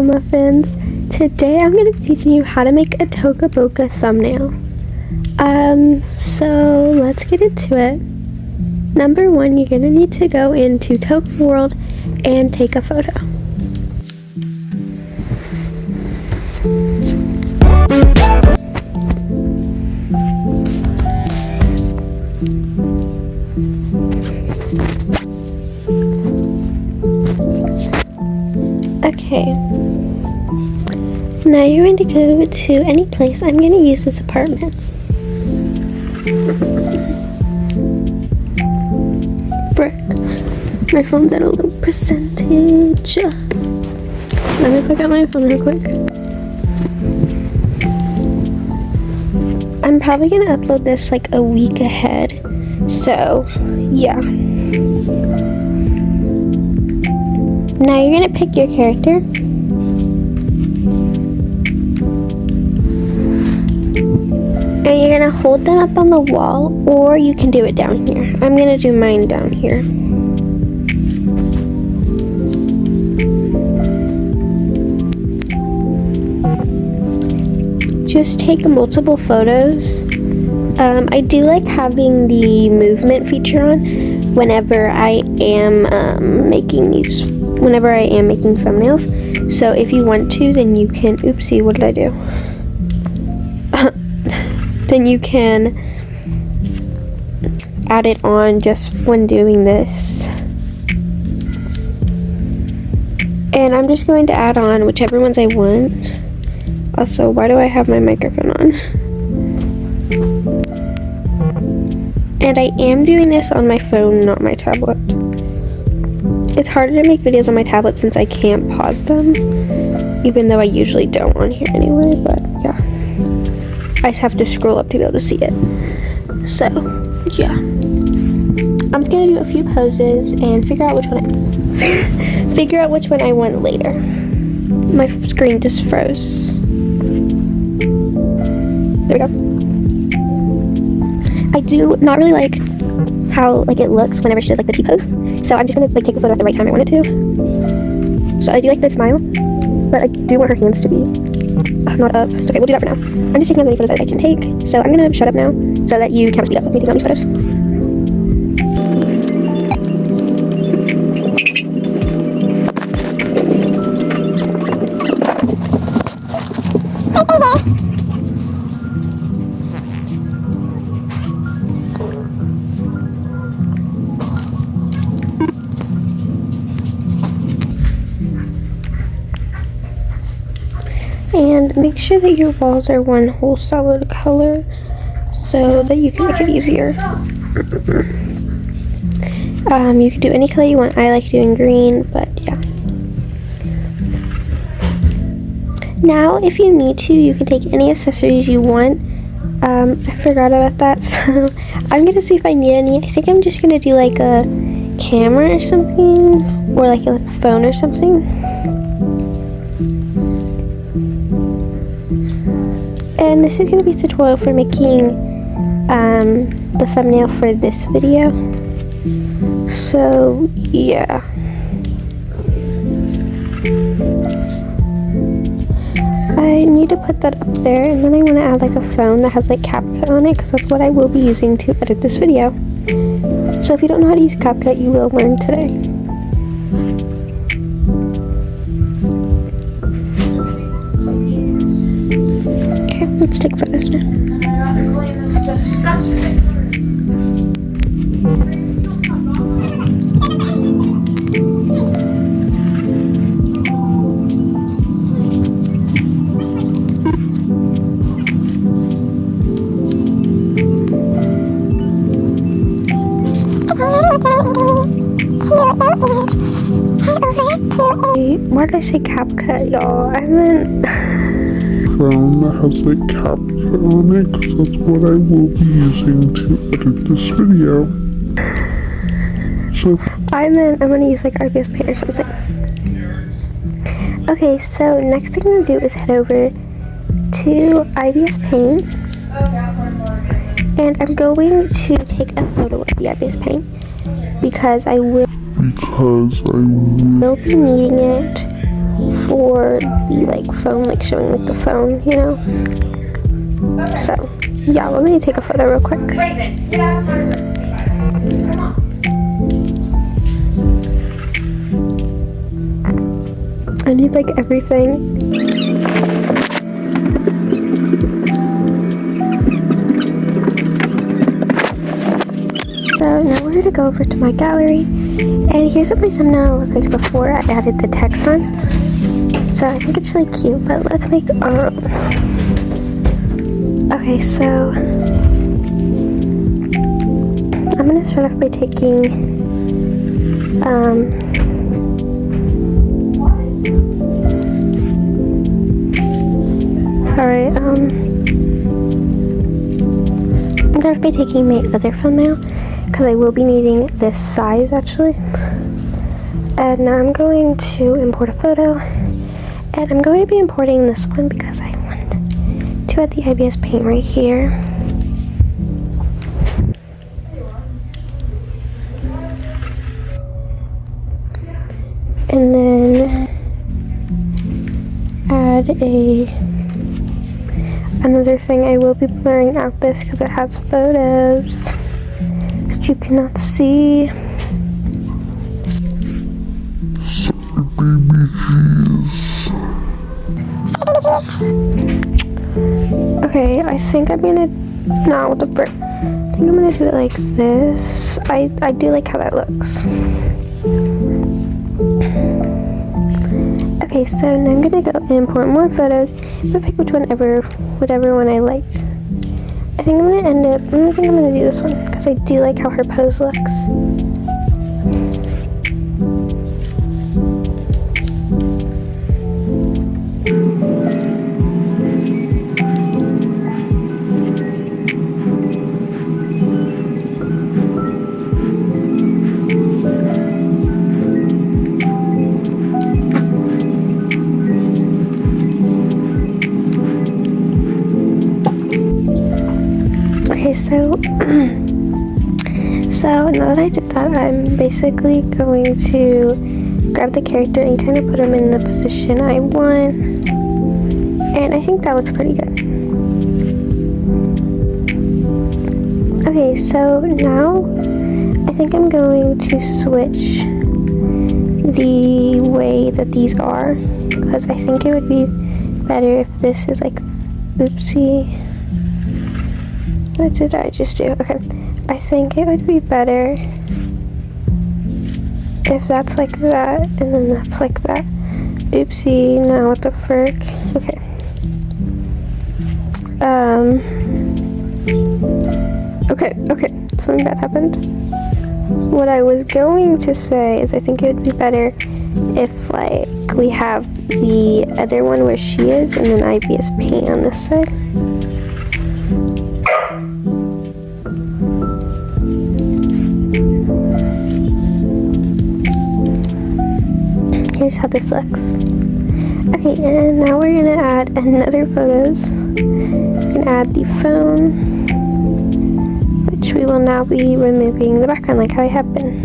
muffins. Today I'm going to be teaching you how to make a toca boca thumbnail. So let's get into it. Number one, you're going to need to go into Toca World and take a photo. Okay, now you're going to go to any place. I'm going to use this apartment. Frick, my phone's at a low percentage. Let me click out my phone real quick. I'm probably going to upload this like a week ahead, so yeah. Now you're going to pick your character. And you're going to hold them up on the wall, or you can do it down here. I'm going to do mine down here. Just take multiple photos. I do like having the movement feature on whenever I am making thumbnails. So if you want to, then you can, oopsie, what did I do? Then you can add it on just when doing this. And I'm just going to add on whichever ones I want. Also, why do I have my microphone on? And I am doing this on my phone, not my tablet. It's harder to make videos on my tablet since I can't pause them, even though I usually don't on here anyway, but yeah. I just have to scroll up to be able to see it. So, yeah. I'm just gonna do a few poses and figure out which one I want later. My screen just froze. There we go. I do not really like how it looks whenever she does the T-pose. So I'm just gonna take the photo at the right time I want it to. So I do like the smile, but I do want her hands to be not up. It's okay, we'll do that for now. I'm just taking as many photos as I can take. So I'm gonna shut up now so that you can't speed up with me taking all these photos. And make sure that your walls are one whole solid color so that you can make it easier. You can do any color you want. I like doing green, but yeah. Now, if you need to, you can take any accessories you want. I forgot about that, so I'm gonna see if I need any. I think I'm just gonna do like a camera or something, or like a phone or something. And this is going to be a tutorial for making the thumbnail for this video. So, yeah. I need to put that up there, and then I want to add like a phone that has like CapCut on it, because that's what I will be using to edit this video. So if you don't know how to use CapCut, you will learn today. Let's take photos now. Why did I say CapCut, y'all? I meant phone that has like CapCut on it, because that's what I will be using to edit this video. So I'm gonna use like IBS Paint or something. Okay, so next thing I'm gonna do is head over to IBS Paint, and I'm going to take a photo of the IBS Paint because I will be needing it for the like phone, like showing like the phone, you know. So yeah, let me take a photo real quick. I need like everything. So now we're gonna go over to my gallery, and here's what my thumbnail looked like before I added the text on. So I think it's really cute, but let's make our own. Okay, so I'm gonna start off by taking I'm gonna be taking my other thumbnail because I will be needing this size actually. And now I'm going to import a photo, and I'm going to be importing this one because I want to add the IBS paint right here. And then add another thing. I will be blurring out this because it has photos that you cannot see. Okay, I think I'm gonna, no, what the frick? I think I'm gonna do it like this. I do like how that looks. Okay, so now I'm gonna go and import more photos. I'm gonna pick whatever one I like. I think I'm gonna do this one because I do like how her pose looks. Okay, so now that I did that, I'm basically going to grab the character and kind of put him in the position I want, and I think that looks pretty good. Okay, so now I think I'm going to switch the way that these are, because I think it would be better if this is like, oopsie. What did I just do? Okay, I think it would be better if that's like that, and then that's like that. Oopsie, now what the frick? Okay. Okay, something bad happened. What I was going to say is I think it would be better if like we have the other one where she is, and then IBS paint on this side. Here's how this looks. Okay, and now we're gonna add another photos. We're gonna add the phone, which we will now be removing the background like how I have been.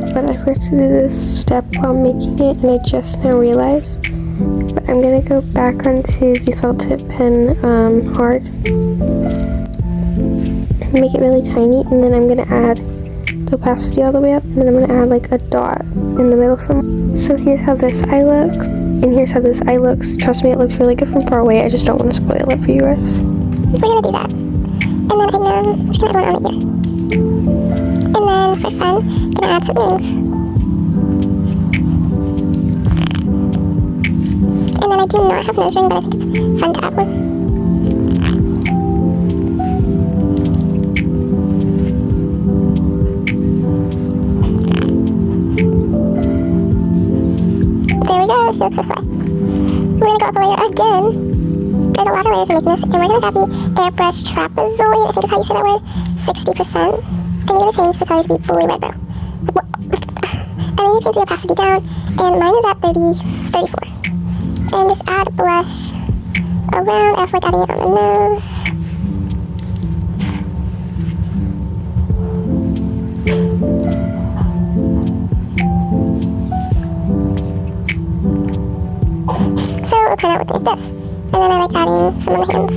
it, but I forgot to do this step while making it, and I just now realized. But I'm gonna go back onto the felt tip pen hard, make it really tiny, and then I'm gonna add the opacity all the way up, and then I'm gonna add like a dot in the middle somewhere. So here's how this eye looks, and here's how this eye looks. Trust me, it looks really good from far away. I just don't want to spoil it for you guys. We're gonna do that. And then I'm just gonna add one on it here. And then for fun, I'm gonna add some earrings. And then I do not have a nose ring, but I think it's fun to add one. There we go, she looks this way. We're gonna go up a layer again. There's a lot of layers in making this, and we're gonna grab the airbrush trapezoid, I think is how you say that word, 60%. And you're gonna change the color to be fully red brown. And then you change the opacity down, and mine is at 34. And just add blush around, I also like adding it on the nose. So it'll turn out looking like this. And then I like adding some on the hands.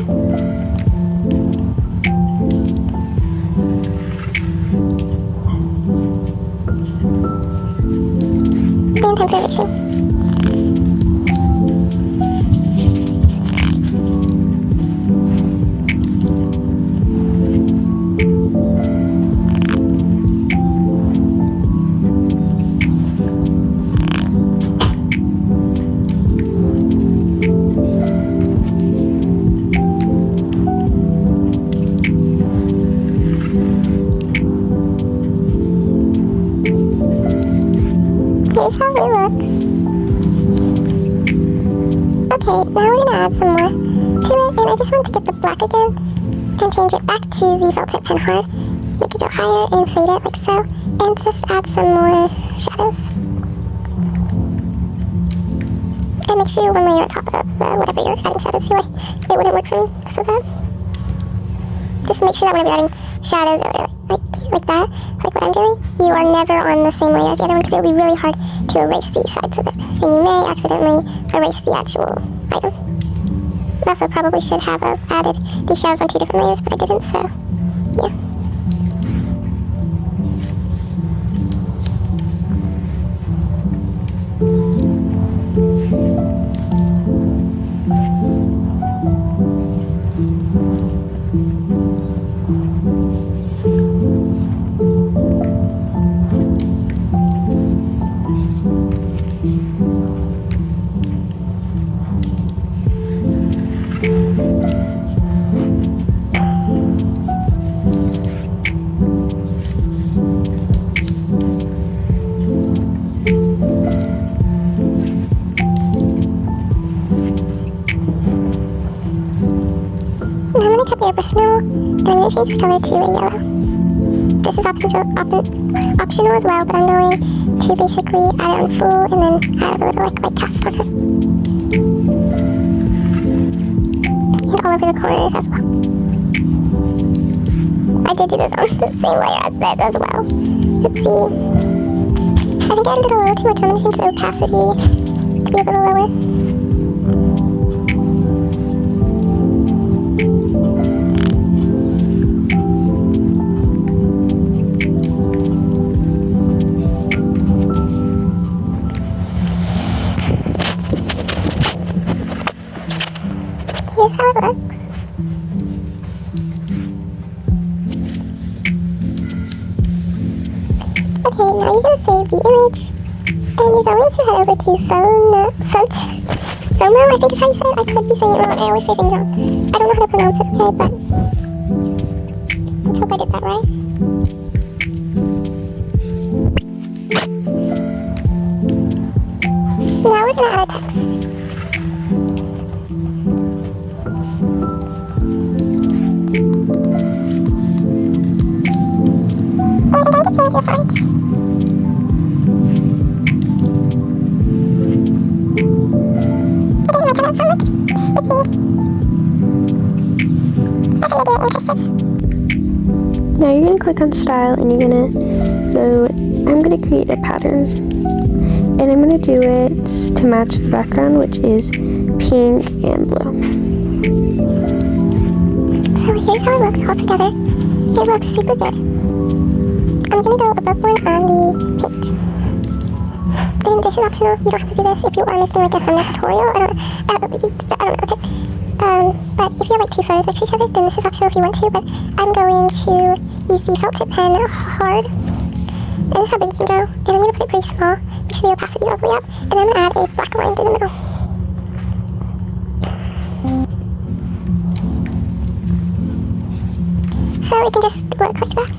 And time for erasing. Here's how it looks. Okay, now we're gonna add some more to it, and I just want to get the black again and change it back to the felt tip pen hard. Make it go higher and fade it like so, and just add some more shadows. And make sure one layer on top of whatever you're adding shadows to, it wouldn't work for me because of that. Just make sure that whenever you're adding shadows or like that, like what I'm doing, you are never on the same layer as the other one because it will be really hard to erase the sides of it. And you may accidentally erase the actual item. I also probably should have added these shadows on 2 different layers, but I didn't, so yeah. Airbrush now, and I'm going to change the color to a yellow. This is optional as well, but I'm going to basically add it on full and then add a little like cast on it. And all over the corners as well. I did do this on the same layer as this as well. Oopsie. I think I added it a little too much, so I'm going to change the opacity to be a little lower. Here's how it looks. Okay, now you're going to save the image, and you're going to head over to Phono, I think is how you say it. I could be saying it wrong, I always say things wrong. I don't know how to pronounce it, okay, but let's hope I did that right. Now we're going to add a text. Change the font. I didn't like how that font looked. Oopsie. I think I do it in cursive. Now you're going to click on style and you're going to go I'm going to create a pattern. And I'm going to do it to match the background, which is pink and blue. So here's how it looks all together. It looks super good. I'm going to go above one on the pink. And this is optional. You don't have to do this if you are making like a thumbnail tutorial. I don't know, okay. But if you have like two photos next to each other, then this is optional if you want to. But I'm going to use the felt tip pen hard. And this is how big it can go. And I'm going to put it pretty small. Make sure the opacity all the way up. And then I'm going to add a black line through the middle. So it can just look like that.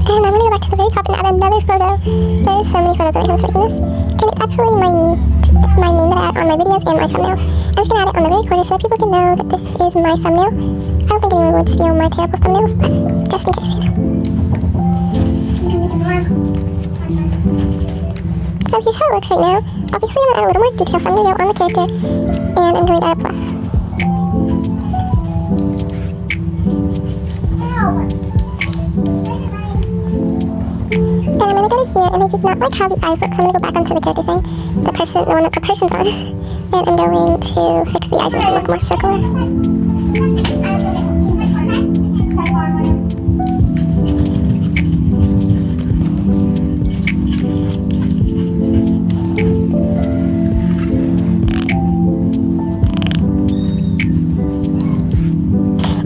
And I'm going to go back to the very top and add another photo. There's so many photos when it comes to making this. And it's actually my name that I add on my videos and my thumbnails. I'm just going to add it on the very corner so that people can know that this is my thumbnail. I don't think anyone would steal my terrible thumbnails, but just in case, you know. So here's how it looks right now. Obviously I'm going to add a little more detail, so I'm going to go on the character, and I'm going to add a plus. And I'm going to go to here, and I did not like how the eyes look, so I'm going to go back onto the character thing, the one that the person's on, and I'm going to fix the eyes and make it look more circular.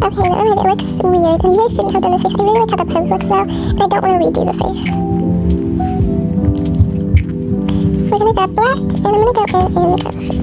Okay, never mind, it looks weird, and you guys shouldn't have done this face. I really like how the pose looks now, and I don't want to redo the face. We're going to grab black, and I'm going to go in and make eyelashes.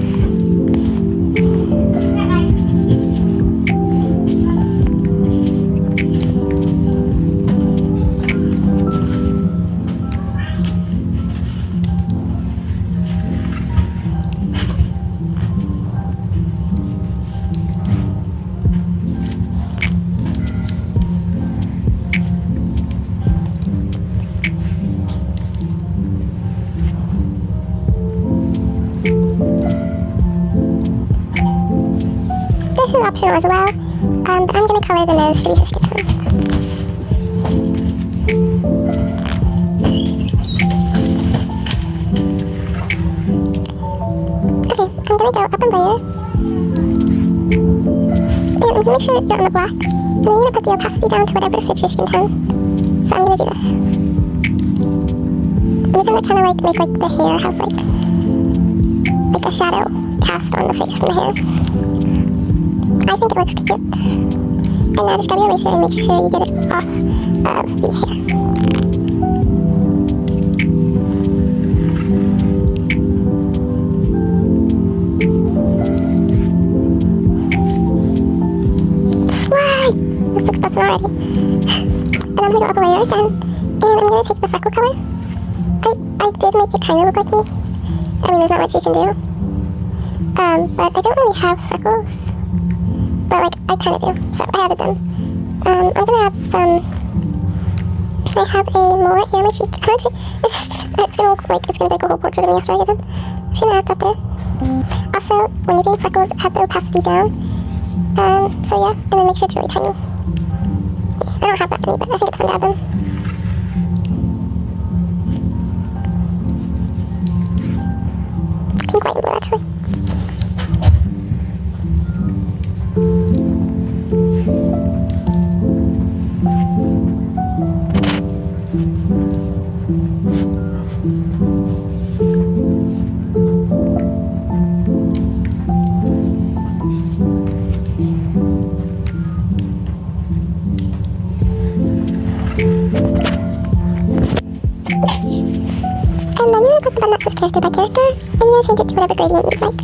This is optional as well, but I'm going to color the nose to be her skin tone. Okay, I'm going to go up a layer, and I'm going to make sure you're on the black, and then you're going to put the opacity down to whatever fits your skin tone. So I'm going to do this. I'm just going to kind of like make like the hair has like a shadow cast on the face from the hair. I think it looks cute. And now just grab your eraser and make sure you get it off of the hair. Slide! This looks busted already. And I'm going to go up a layer again. And I'm going to take the freckle color. I did make it kind of look like me. I mean, there's not much you can do. But I don't really have freckles. But like, I kind of do, so I added them. I'm gonna add some, I have a mole right here on my cheek. It's gonna look like, it's gonna make a whole portrait of me after I get it. I'm just gonna add that there. Also, when you're doing freckles, add the opacity down. So yeah, and then make sure it's really tiny. I don't have that many, but I think it's fun to add them. Pink, white, and blue actually. And then you're going to click the button that says character by character, and you're going to change it to whatever gradient you'd like.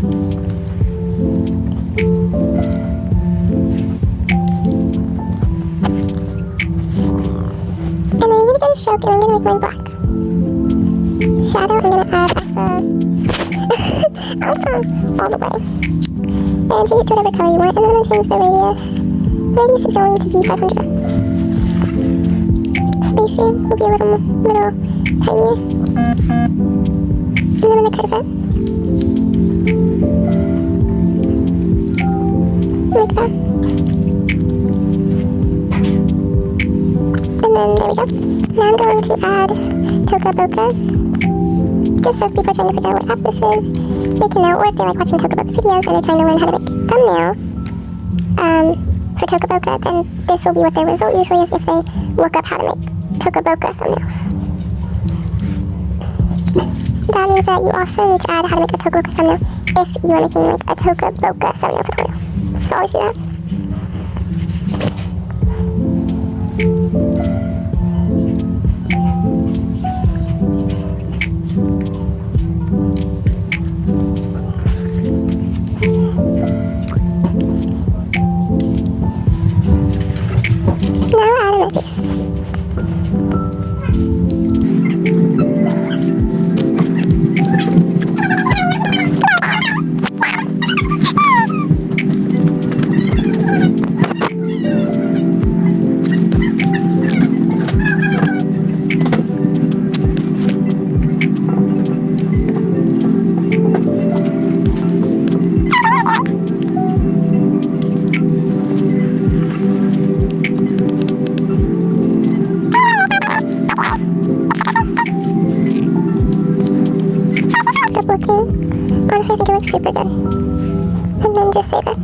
And then you're going to get a stroke, and I'm going to make mine black. Shadow, I'm going to add all the way. And change it to whatever color you want, and then I'm going to change the radius. The radius is going to be 500. Spacing will be a little tinier. And then I'm going to curve it. Like so. And then there we go. Now I'm going to add toca boca. Just so if people are trying to figure out what app this is, they can know, or if they like watching toca boca videos or they're trying to learn how to make thumbnails for toca boca, then this will be what their result usually is if they look up how to make toca boca thumbnails. That means that you also need to add how to make a toca boca thumbnail if you are making like a toca boca thumbnail tutorial. So always do that. Now add emojis. Honestly, I think it looks super good. And then just save it.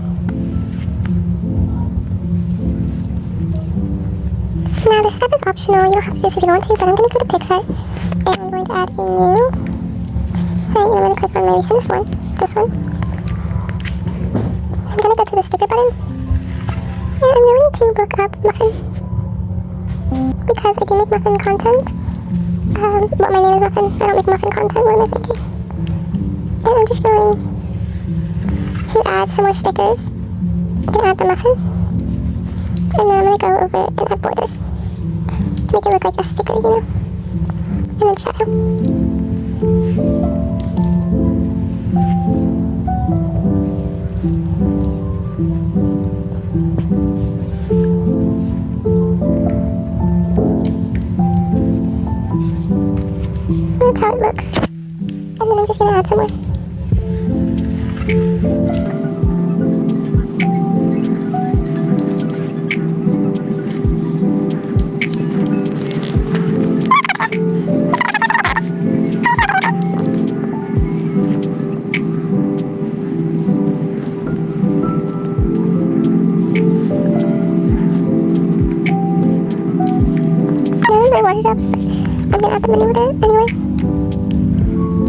Now this step is optional, you don't have to do this if you don't want to, but I'm going to go to Pixar, and I'm going to add a new thing, and I'm going to click on my recentest one, this one. I'm going to go to the sticker button, and I'm going to look up muffin, because I do make muffin content. Well, my name is Muffin, I don't make muffin content, what am I thinking? And I'm just going to add some more stickers. I'm going to add the muffin. And then I'm going to go over and add border. To make it look like a sticker, you know? And then shadow. That's how it looks. And then I'm just going to add some more. My water drops, but I'm gonna add them anyway.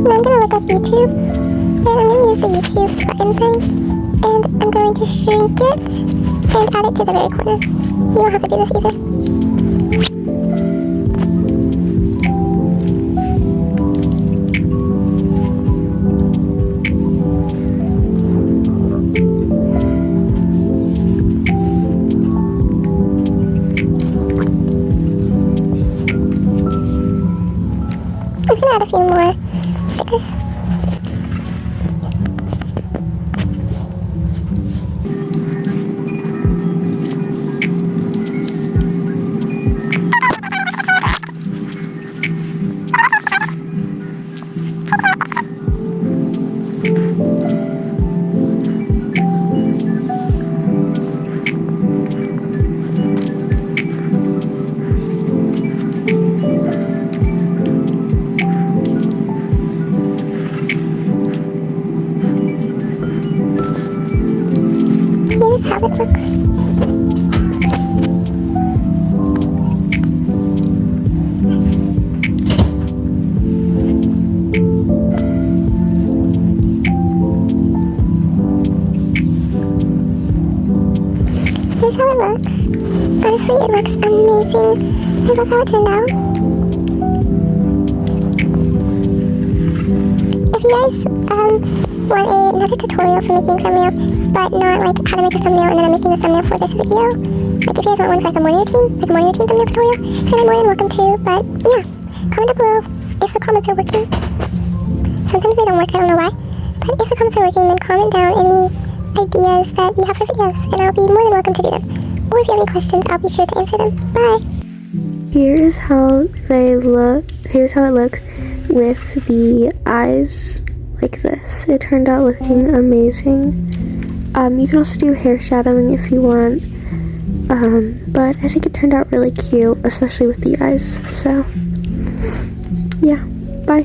Now I'm gonna look up YouTube, and I'm gonna use the YouTube button thing, and I'm going to shrink it and add it to the very corner. You don't have to do this either. I'm gonna add a few more stickers. Here's how it looks. Here's how it looks. Honestly, it looks amazing. I love how it turned out. If you guys want another tutorial for making thumbnails, but not like how to make a thumbnail and then I'm making the thumbnail for this video, like if you guys want one for like a morning routine thumbnail tutorial, then I'm more than welcome to. But yeah, comment down below if the comments are working. Sometimes they don't work, I don't know why. But if the comments are working, then comment down any ideas that you have for videos, and I'll be more than welcome to do them. Or if you have any questions, I'll be sure to answer them. Bye! Here's how they look. Here's how it looks with the eyes like this. It turned out looking amazing. You can also do hair shadowing if you want, but I think it turned out really cute, especially with the eyes. So yeah, bye.